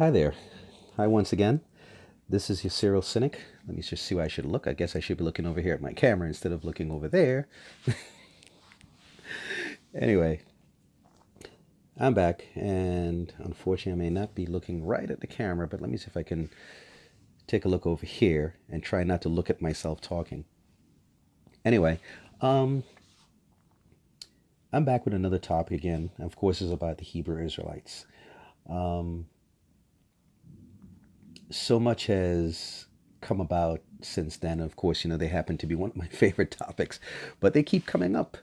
Hi there. Hi once again. This is your serial cynic. Let me just see where I should look. I guess I should be looking over here at my camera instead of looking over there. Anyway, I'm back, and unfortunately, I may not be looking right at the camera, but let me see if I can take a look over here and try not to look at myself talking. Anyway, um, I'm back with another topic again. Of course, it's about the Hebrew Israelites. Um, so much has come about since then. Of course, they happen to be one of my favorite topics, but they keep coming up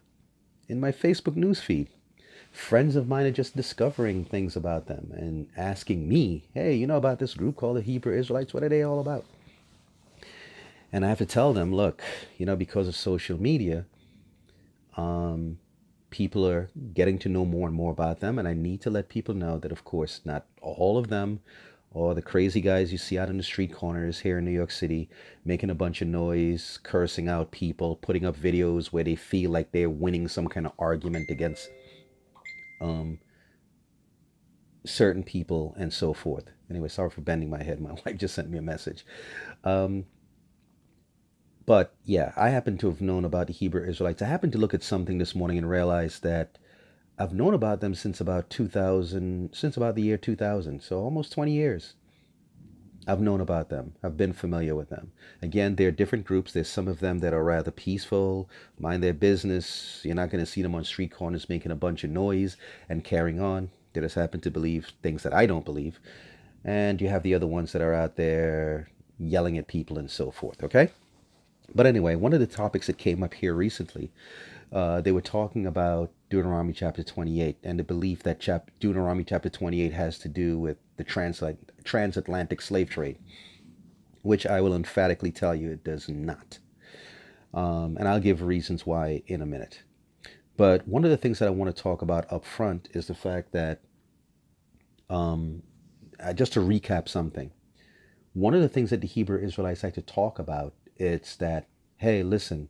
in my Facebook newsfeed. Friends of mine are just discovering things about them and asking me, hey, you know about this group called the Hebrew Israelites? What are they all about? And I have to tell them, look, because of social media, um, people are getting to know more and more about them. And I need to let people know that, of course, not all of them or the crazy guys you see out in the street corners here in New York City making a bunch of noise, cursing out people, putting up videos where they feel like they're winning some kind of argument against um, certain people and so forth. Anyway, sorry for bending my head. My wife just sent me a message. Um, but yeah, I happen to have known about the Hebrew Israelites. I happened to look at something this morning and realize that I've known about them since about 2000, since about the year 2000. So almost 20 years. I've known about them. I've been familiar with them. Again, they're different groups. There's some of them that are rather peaceful, mind their business. You're not going to see them on street corners making a bunch of noise and carrying on. They just happen to believe things that I don't believe. And you have the other ones that are out there yelling at people and so forth, okay? But anyway, one of the topics that came up here recently, they were talking about Deuteronomy chapter 28 and the belief that Deuteronomy chapter 28 has to do with the transatlantic slave trade, which I will emphatically tell you it does not. And I'll give reasons why in a minute. But one of the things that I want to talk about up front is the fact that, just to recap something, one of the things that the Hebrew Israelites like to talk about is that, hey, listen,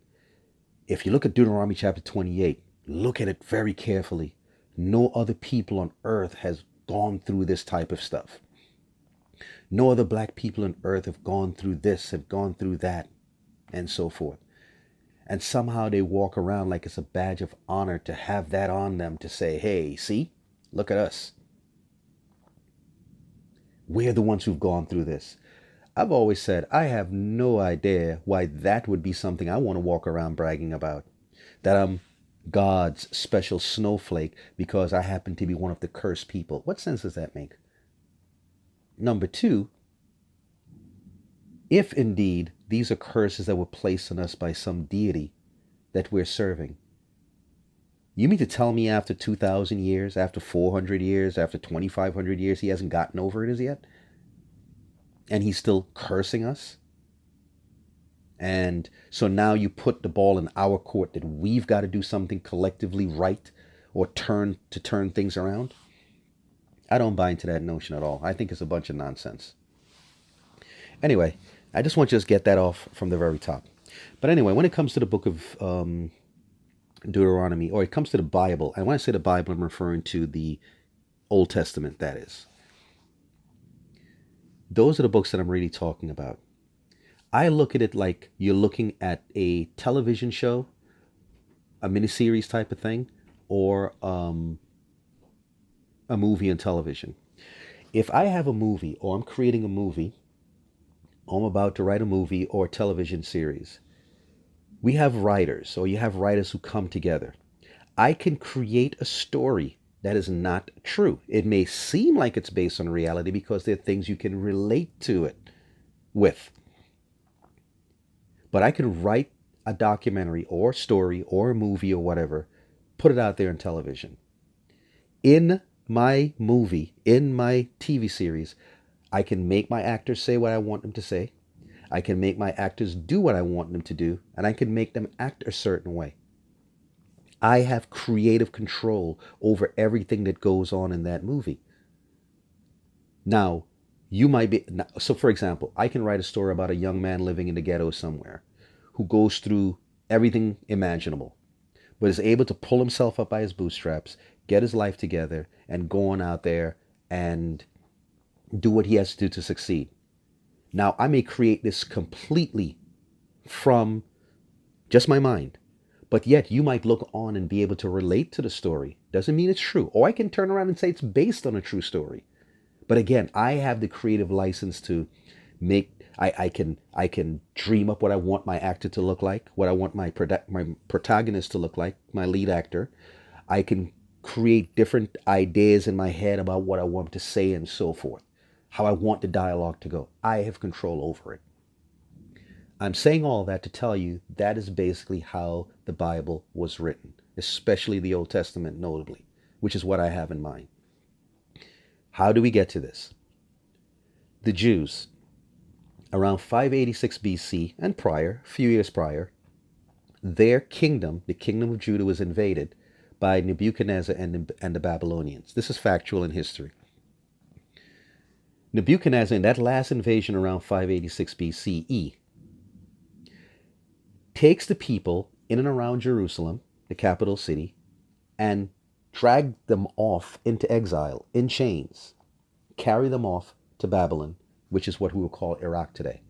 if you look at Deuteronomy chapter 28, look at it very carefully. No other people on earth has gone through this type of stuff. No other black people on earth have gone through this, have gone through that, and so forth. And somehow they walk around like it's a badge of honor to have that on them to say, hey, see, look at us. We're the ones who've gone through this. I've always said I have no idea why that would be something I want to walk around bragging about. That I'm God's special snowflake because I happen to be one of the cursed people. What sense does that make? Number two, if indeed these are curses that were placed on us by some deity that we're serving, you mean to tell me after 2,000 years, after 400 years, after 2,500 years, he hasn't gotten over it as yet? And he's still cursing us? And so now you put the ball in our court that we've got to do something collectively right or turn things around? I don't buy into that notion at all. I think it's a bunch of nonsense. Anyway, I just want you to just get that off from the very top. But anyway, when it comes to the book of Deuteronomy, or it comes to the Bible, and when I say the Bible, I'm referring to the Old Testament, that is. Those are the books that I'm really talking about. I look at it like you're looking at a television show, a miniseries type of thing, or a movie on television. If I have a movie, or I'm creating a movie, or I'm about to write a movie or a television series, we have writers, or you have writers who come together. I can create a story that is not true. It may seem like it's based on reality because there are things you can relate to it with. But I can write a documentary or story or a movie or whatever, put it out there on television. In my movie, in my TV series, I can make my actors say what I want them to say. I can make my actors do what I want them to do, and I can make them act a certain way. I have creative control over everything that goes on in that movie. Now, you might be, so for example, I can write a story about a young man living in the ghetto somewhere who goes through everything imaginable, but is able to pull himself up by his bootstraps, get his life together, and go on out there and do what he has to do to succeed. Now, I may create this completely from just my mind, but yet you might look on and be able to relate to the story. Doesn't mean it's true. Or I can turn around and say it's based on a true story. But again, I have the creative license to make. I can dream up what I want my actor to look like, what I want my protagonist to look like, my lead actor. I can create different ideas in my head about what I want to say and so forth, how I want the dialogue to go. I have control over it. I'm saying all that to tell you that is basically how the Bible was written, especially the Old Testament, notably, which is what I have in mind. How do we get to this? The Jews, around 586 BC and prior, a few years prior, their kingdom, the kingdom of Judah, was invaded by Nebuchadnezzar and the Babylonians. This is factual in history. Nebuchadnezzar, in that last invasion around 586 BCE, takes the people in and around Jerusalem, the capital city, and drag them off into exile in chains, carry them off to Babylon, which is what we will call Iraq today,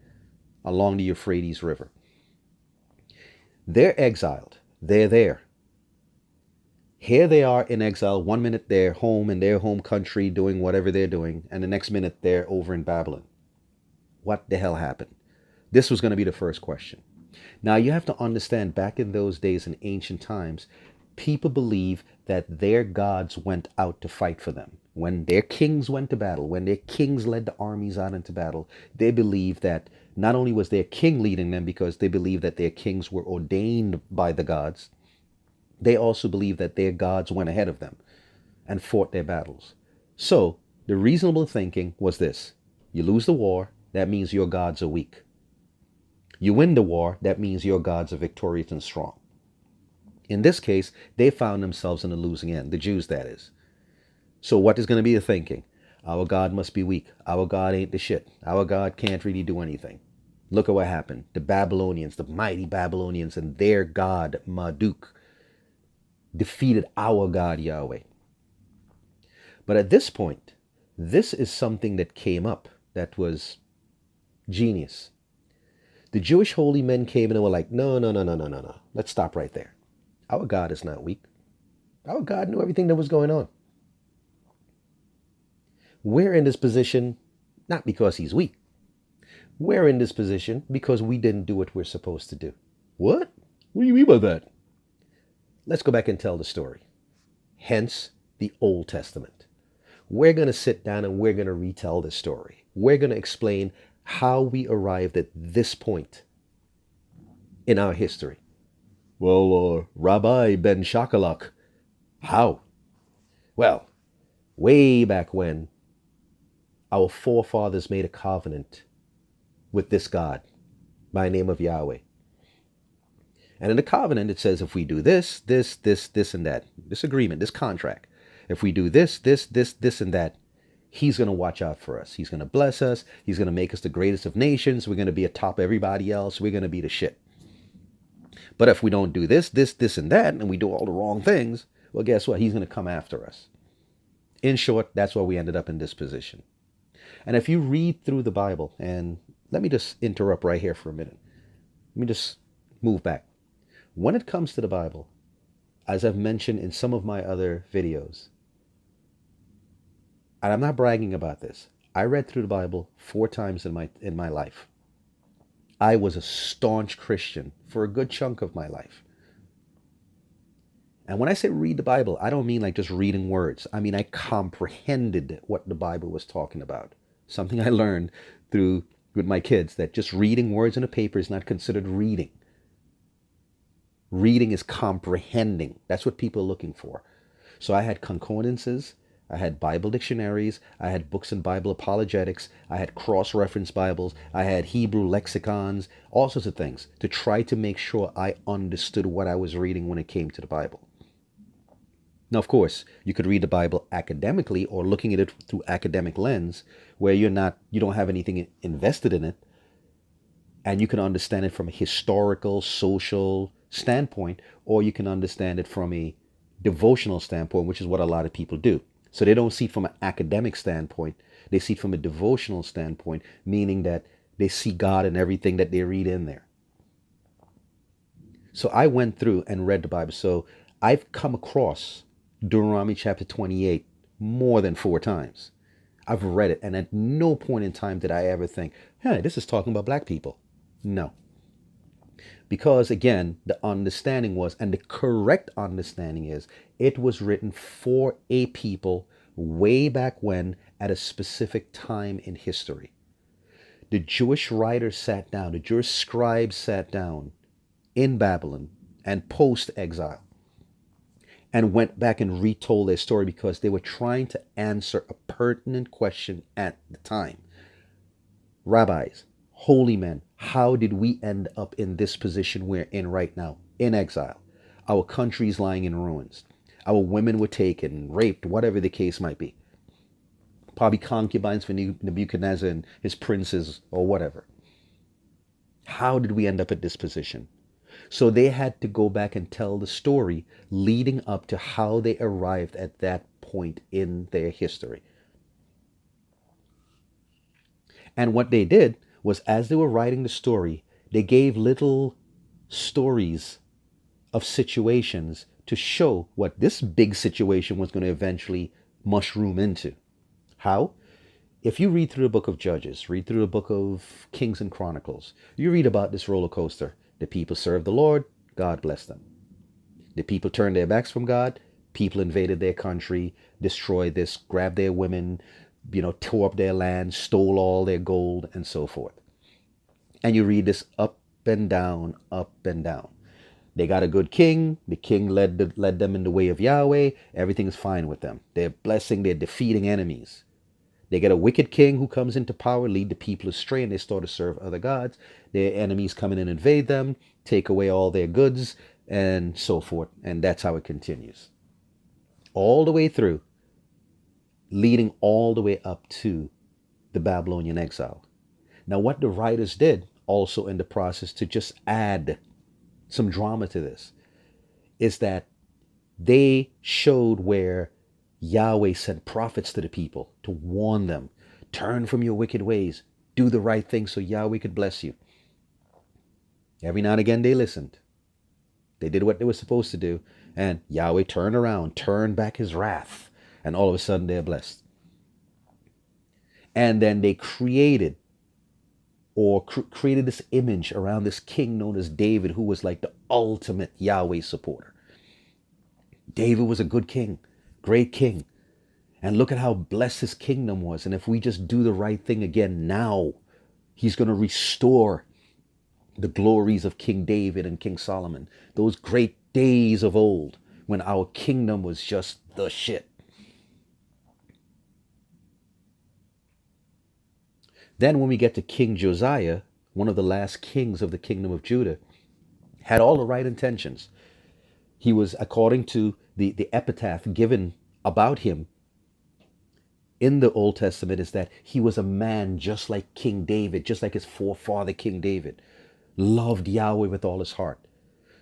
along the Euphrates River. They're exiled. They're there. Here they are in exile. 1 minute they're home in their home country doing whatever they're doing, and the next minute they're over in Babylon. What the hell happened? This was going to be the first question. Now you have to understand, back in those days in ancient times, people believed that their gods went out to fight for them. When their kings went to battle, when their kings led the armies out into battle, they believed that not only was their king leading them because they believed that their kings were ordained by the gods, they also believed that their gods went ahead of them and fought their battles. So the reasonable thinking was this: you lose the war, that means your gods are weak. You win the war, that means your gods are victorious and strong. In this case, they found themselves in the losing end, the Jews, that is. So what is going to be the thinking? Our God must be weak. Our God ain't the shit. Our God can't really do anything. Look at what happened. The Babylonians, the mighty Babylonians, and their God, Marduk, defeated our God, Yahweh. But at this point, this is something that came up that was genius. The Jewish holy men came and were like, no. Let's stop right there. Our God is not weak. Our God knew everything that was going on. We're in this position not because he's weak. We're in this position because we didn't do what we're supposed to do. What? What do you mean by that? Let's go back and tell the story. Hence the Old Testament. We're going to sit down and we're going to retell this story. We're going to explain how we arrived at this point in our history. Well, Rabbi Ben Shakalak, how? Well, way back when, our forefathers made a covenant with this God by the name of Yahweh. And in the covenant, it says if we do this, and that, this agreement, this contract, if we do this, and that, he's going to watch out for us. He's going to bless us. He's going to make us the greatest of nations. We're going to be atop everybody else. We're going to be the shit. But if we don't do this, and that, and we do all the wrong things, well, guess what? He's going to come after us. In short, that's why we ended up in this position. And if you read through the Bible, and let me just interrupt right here for a minute. Let me just move back. When it comes to the Bible, as I've mentioned in some of my other videos, and I'm not bragging about this, I read through the Bible 4 times in my life. I was a staunch Christian for a good chunk of my life. And when I say read the Bible, I don't mean like just reading words. I mean, I comprehended what the Bible was talking about. Something I learned with my kids, that just reading words in a paper is not considered reading. Reading is comprehending. That's what people are looking for. So I had concordances, I had Bible dictionaries, I had books in Bible apologetics, I had cross-reference Bibles, I had Hebrew lexicons, all sorts of things to try to make sure I understood what I was reading when it came to the Bible. Now, of course, you could read the Bible academically or looking at it through academic lens where you don't have anything invested in it, and you can understand it from a historical, social standpoint, or you can understand it from a devotional standpoint, which is what a lot of people do. So they don't see it from an academic standpoint, They see it from a devotional standpoint, meaning that they see God in everything that they read in there. So I went through and read the Bible. So I've come across Deuteronomy chapter 28 more than 4 times. I've read it, and at no point in time did I ever think, hey, this is talking about black people. No. Because again, the understanding was, and the correct understanding is, it was written for a people way back when at a specific time in history. The Jewish writers sat down, the Jewish scribes sat down in Babylon and post-exile and went back and retold their story because they were trying to answer a pertinent question at the time. Rabbis, holy men, how did we end up in this position we're in right now, in exile? Our country's lying in ruins. Our women were taken, raped, whatever the case might be. Probably concubines for Nebuchadnezzar and his princes or whatever. How did we end up at this position? So they had to go back and tell the story leading up to how they arrived at that point in their history. And what they did was, as they were writing the story, they gave little stories of situations to show what this big situation was going to eventually mushroom into. How? If you read through the book of Judges, read through the book of Kings and Chronicles, you read about this roller coaster. The people served the Lord, God blessed them. The people turned their backs from God, people invaded their country, destroyed this, grabbed their women, tore up their land, stole all their gold, and so forth. And you read this up and down, up and down. They got a good king. The king led them in the way of Yahweh. Everything's fine with them. They're blessing, they're defeating enemies. They get a wicked king who comes into power, lead the people astray, and they start to serve other gods. Their enemies come in and invade them, take away all their goods, and so forth. And that's how it continues. All the way through, leading all the way up to the Babylonian exile. Now, what the writers did also in the process to just add some drama to this is that they showed where Yahweh sent prophets to the people to warn them, turn from your wicked ways, do the right thing so Yahweh could bless you. Every now and again they listened. They did what they were supposed to do, and Yahweh turned around, turned back his wrath, and all of a sudden they're blessed. And then they created this image around this king known as David, who was like the ultimate Yahweh supporter. David was a good king, great king. And look at how blessed his kingdom was. And if we just do the right thing again now, he's going to restore the glories of King David and King Solomon. Those great days of old when our kingdom was just the shit. Then when we get to King Josiah, one of the last kings of the kingdom of Judah, had all the right intentions. He was, according to the epitaph given about him in the Old Testament, is that he was a man just like King David, just like his forefather King David, loved Yahweh with all his heart.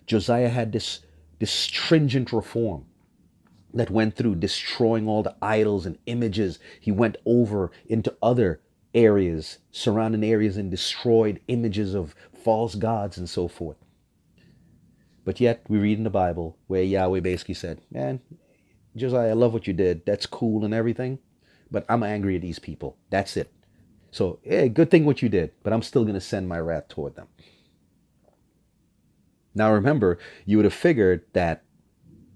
Josiah had this stringent reform that went through destroying all the idols and images. He went over into other areas, surrounding areas, and destroyed images of false gods and so forth. But yet we read in the Bible where Yahweh basically said, man, Josiah, I love what you did. That's cool and everything, but I'm angry at these people. That's it. So, yeah, good thing what you did, but I'm still going to send my wrath toward them. Now remember, you would have figured that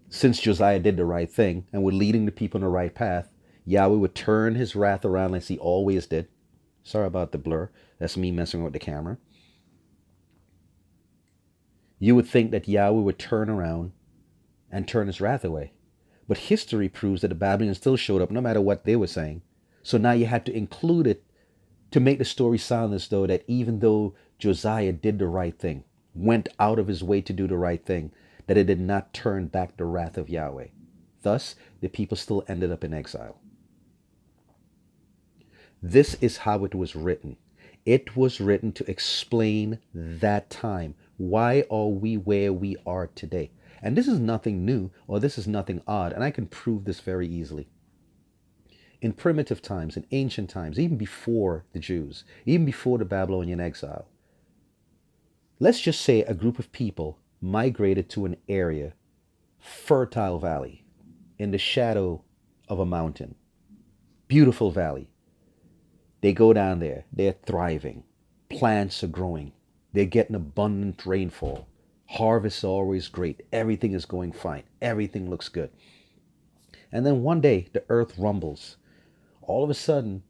since Josiah did the right thing and were leading the people in the right path, Yahweh would turn his wrath around as he always did. Sorry about the blur. That's me messing with the camera. You would think that Yahweh would turn around and turn his wrath away. But history proves that the Babylonians still showed up no matter what they were saying. So now you had to include it to make the story sound as though that even though Josiah did the right thing, went out of his way to do the right thing, that it did not turn back the wrath of Yahweh. Thus, the people still ended up in exile. This is how it was written. It was written to explain that time. Why are we where we are today? And this is nothing new, or this is nothing odd, and I can prove this very easily. In primitive times, in ancient times, even before the Jews, even before the Babylonian exile, let's just say a group of people migrated to an area, fertile valley, in the shadow of a mountain, beautiful valley. They go down there, they're thriving, plants are growing, they're getting abundant rainfall, harvests are always great, everything is going fine, everything looks good. And then one day the earth rumbles. All of a sudden,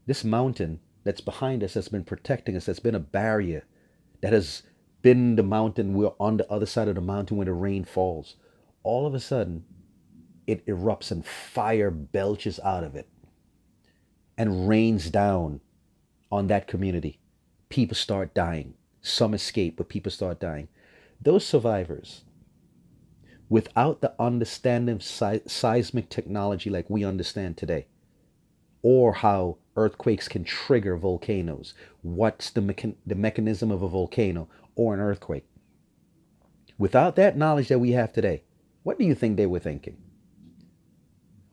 this mountain that's behind us, that's been protecting us, that's been a barrier, that has been the mountain, we're on the other side of the mountain where the rain falls. All of a sudden, it erupts and fire belches out of it and rains down on that community. People start dying. Some escape, but people start dying. Those survivors, without the understanding of seismic technology like we understand today, or how earthquakes can trigger volcanoes, what's the mechanism of a volcano or an earthquake, without that knowledge that we have today, what do you think they were thinking?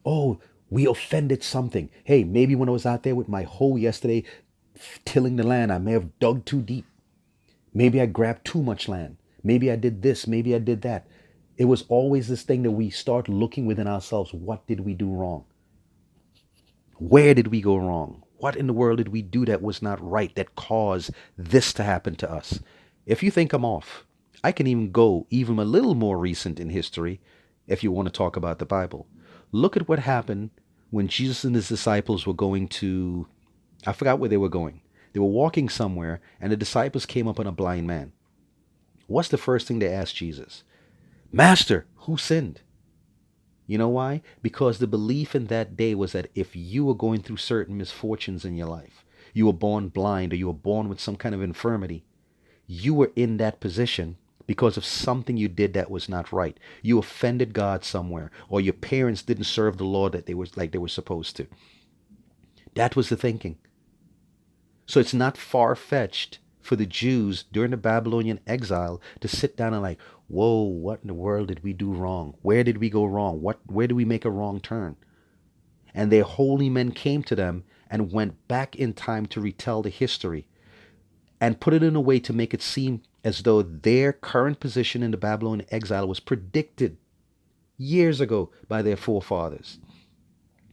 Oh, we offended something. Hey, maybe when I was out there with my hoe yesterday tilling the land, I may have dug too deep. Maybe I grabbed too much land. Maybe I did this. Maybe I did that. It was always this thing that we start looking within ourselves. What did we do wrong? Where did we go wrong? What in the world did we do that was not right, that caused this to happen to us? If you think I'm off, I can even go even a little more recent in history if you want to talk about the Bible. Look at what happened when Jesus and his disciples were going to, I forgot where they were going. They were walking somewhere and the disciples came up on a blind man. What's the first thing they asked Jesus? Master, who sinned? You know why? Because the belief in that day was that if you were going through certain misfortunes in your life, you were born blind or you were born with some kind of infirmity, you were in that position because of something you did that was not right. You offended God somewhere, or your parents didn't serve the Lord that they were supposed to. That was the thinking. So it's not far-fetched for the Jews during the Babylonian exile to sit down and like, whoa, what in the world did we do wrong? Where did we go wrong? Where did we make a wrong turn? And their holy men came to them and went back in time to retell the history and put it in a way to make it seem as though their current position in the Babylonian exile was predicted years ago by their forefathers.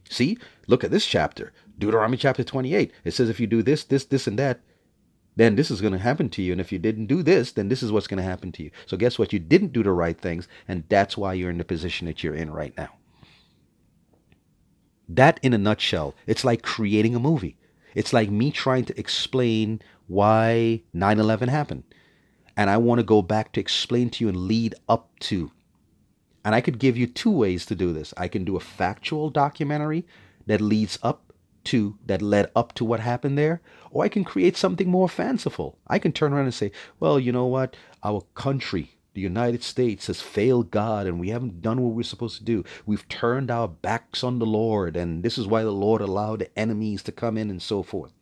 See, look at this chapter, Deuteronomy chapter 28. It says if you do this, this, and that, then this is going to happen to you. And if you didn't do this, then this is what's going to happen to you. So guess what? You didn't do the right things, and that's why you're in the position that you're in right now. That, in a nutshell, it's like creating a movie. It's like me trying to explain why 9/11 happened. And I want to go back to explain to you and lead up to. And I could give you two ways to do this. I can do a factual documentary that leads up to, that led up to what happened there. Or I can create something more fanciful. I can turn around and say, well, you know what? Our country, the United States, has failed God and we haven't done what we're supposed to do. We've turned our backs on the Lord, and this is why the Lord allowed the enemies to come in and so forth.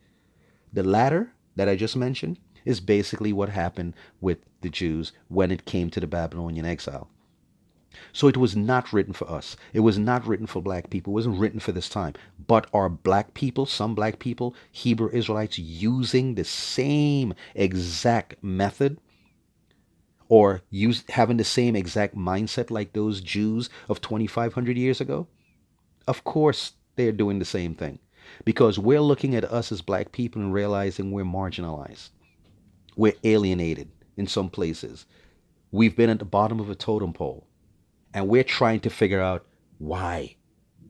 The latter that I just mentioned is basically what happened with the Jews when it came to the Babylonian exile. So it was not written for us. It was not written for black people. It wasn't written for this time. But are black people, some black people, Hebrew Israelites, using the same exact method or having the same exact mindset like those Jews of 2,500 years ago? Of course they're doing the same thing, because we're looking at us as black people and realizing we're marginalized. We're alienated in some places. We've been at the bottom of a totem pole. And we're trying to figure out why.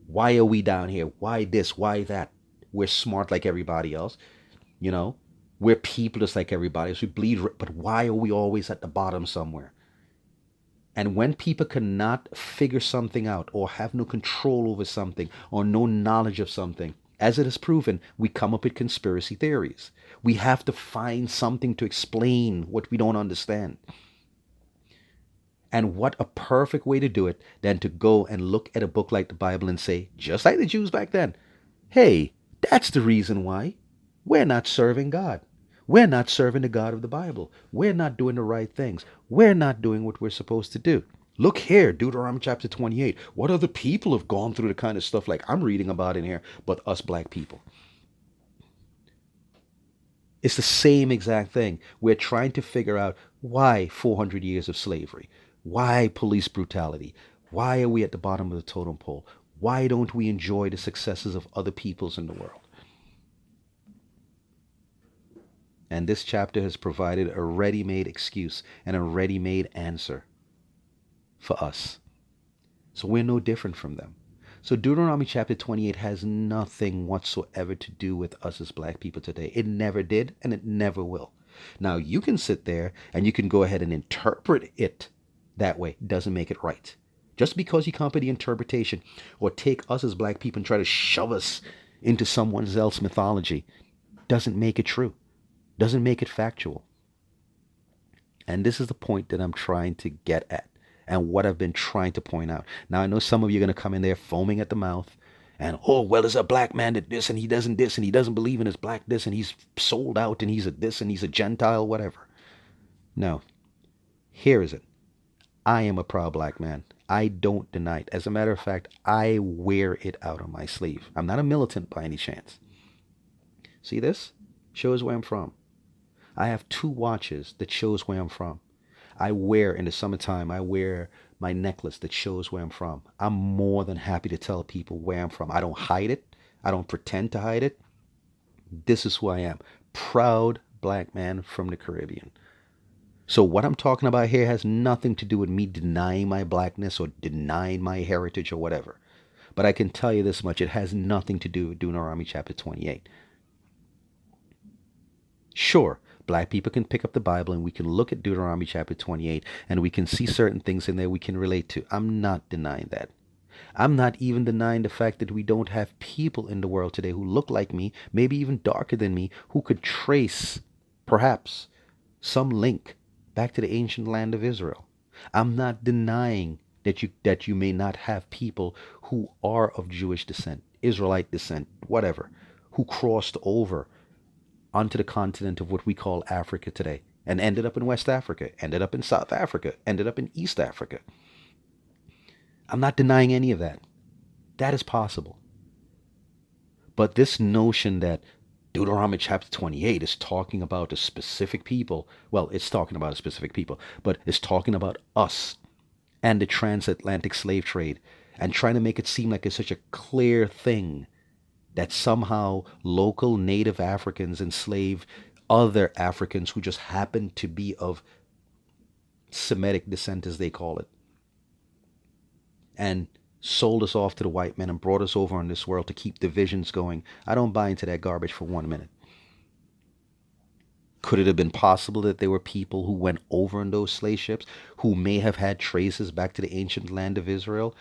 Why are we down here? Why this? Why that? We're smart like everybody else. You know, we're people just like everybody else. We bleed, but why are we always at the bottom somewhere? And when people cannot figure something out or have no control over something or no knowledge of something, as it is proven, we come up with conspiracy theories. We have to find something to explain what we don't understand. And what a perfect way to do it than to go and look at a book like the Bible and say, just like the Jews back then, hey, that's the reason why we're not serving God. We're not serving the God of the Bible. We're not doing the right things. We're not doing what we're supposed to do. Look here, Deuteronomy chapter 28. What other people have gone through the kind of stuff like I'm reading about in here, but us black people? It's the same exact thing. We're trying to figure out why 400 years of slavery, why police brutality, why are we at the bottom of the totem pole? Why don't we enjoy the successes of other peoples in the world? And this chapter has provided a ready-made excuse and a ready-made answer for us. So we're no different from them. So Deuteronomy chapter 28 has nothing whatsoever to do with us as black people today. It never did, and it never will. Now, you can sit there and you can go ahead and interpret it that way. It doesn't make it right. Just because you come up with the interpretation or take us as black people and try to shove us into someone else's mythology doesn't make it true. Doesn't make it factual. And this is the point that I'm trying to get at and what I've been trying to point out. Now, I know some of you are going to come in there foaming at the mouth and, oh, well, there's a black man that this and he doesn't this and he doesn't believe in his black this and he's sold out and he's a this and he's a Gentile, whatever. No. Here is it. I am a proud black man. I don't deny it. As a matter of fact, I wear it out on my sleeve. I'm not a militant by any chance. See this? Shows where I'm from. I have 2 watches that shows where I'm from. I wear in the summertime, I wear my necklace that shows where I'm from. I'm more than happy to tell people where I'm from. I don't hide it. I don't pretend to hide it. This is who I am. Proud black man from the Caribbean. So what I'm talking about here has nothing to do with me denying my blackness or denying my heritage or whatever. But I can tell you this much. It has nothing to do with Deuteronomy chapter 28. Sure, black people can pick up the Bible and we can look at Deuteronomy chapter 28 and we can see certain things in there we can relate to. I'm not denying that. I'm not even denying the fact that we don't have people in the world today who look like me, maybe even darker than me, who could trace, perhaps, some link back to the ancient land of Israel. I'm not denying that you may not have people who are of Jewish descent, Israelite descent, whatever, who crossed over onto the continent of what we call Africa today and ended up in West Africa, ended up in South Africa, ended up in East Africa. I'm not denying any of that. That is possible. But this notion that Deuteronomy chapter 28 is talking about a specific people, well, it's talking about a specific people, but it's talking about us and the transatlantic slave trade and trying to make it seem like it's such a clear thing that somehow local native Africans enslave other Africans who just happen to be of Semitic descent, as they call it, and sold us off to the white men and brought us over in this world to keep divisions going. I don't buy into that garbage for 1 minute. Could it have been possible that there were people who went over in those slave ships who may have had traces back to the ancient land of Israel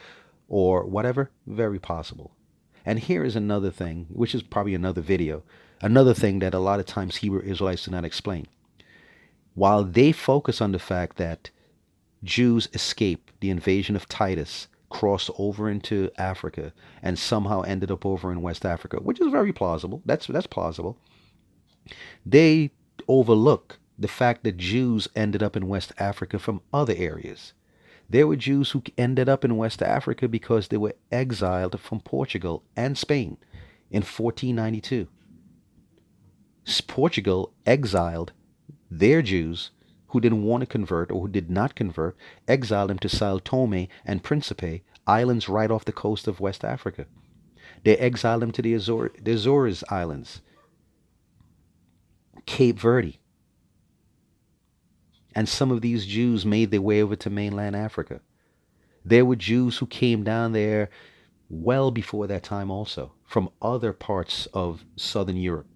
or whatever? Very possible. And here is another thing, which is probably another video, another thing that a lot of times Hebrew Israelites do not explain. While they focus on the fact that Jews escaped the invasion of Titus, crossed over into Africa, and somehow ended up over in West Africa, which is very plausible. That's plausible. They overlook the fact that Jews ended up in West Africa from other areas. There were Jews who ended up in West Africa because they were exiled from Portugal and Spain in 1492. Portugal exiled their Jews who didn't want to convert or who did not convert, exiled them to Sao Tome and Principe, islands right off the coast of West Africa. They exiled them to the Azores Islands, Cape Verde. And some of these Jews made their way over to mainland Africa. There were Jews who came down there well before that time also, from other parts of Southern Europe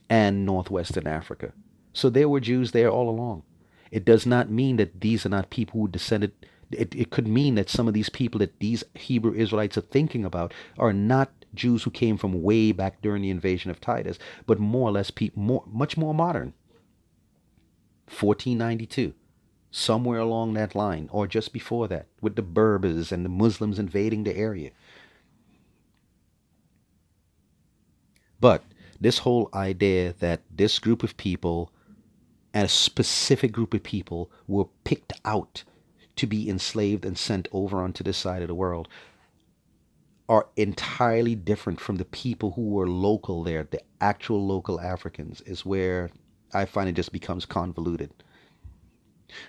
and Northwestern Africa. So there were Jews there all along. It does not mean that these are not people who descended. It could mean that some of these people that these Hebrew Israelites are thinking about are not Jews who came from way back during the invasion of Titus, but more or less much more modern. 1492, somewhere along that line, or just before that, with the Berbers and the Muslims invading the area. But this whole idea that this group of people and a specific group of people were picked out to be enslaved and sent over onto this side of the world are entirely different from the people who were local there. The actual local Africans is where I find it just becomes convoluted.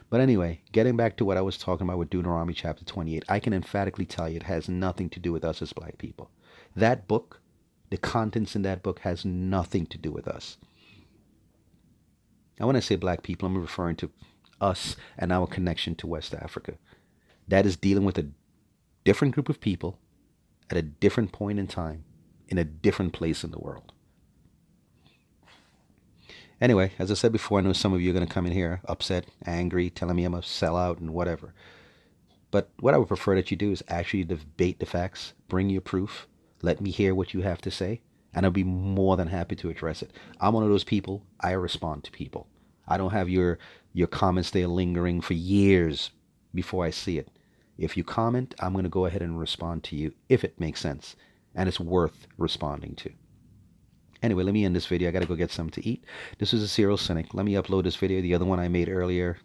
But anyway, getting back to what I was talking about with Deuteronomy chapter 28, I can emphatically tell you it has nothing to do with us as black people. That book, the contents in that book has nothing to do with us. Now, when I say black people, I'm referring to us and our connection to West Africa. That is dealing with a different group of people at a different point in time, in a different place in the world. Anyway, as I said before, I know some of you are going to come in here upset, angry, telling me I'm a sellout and whatever. But what I would prefer that you do is actually debate the facts, bring your proof, let me hear what you have to say, and I'll be more than happy to address it. I'm one of those people, I respond to people. I don't have your comments there lingering for years before I see it. If you comment, I'm going to go ahead and respond to you if it makes sense and it's worth responding to. Anyway, let me end this video. I got to go get something to eat. This is a Serial Cynic. Let me upload this video. The other one I made earlier,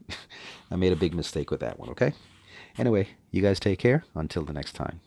I made a big mistake with that one, okay? Anyway, you guys take care. Until the next time.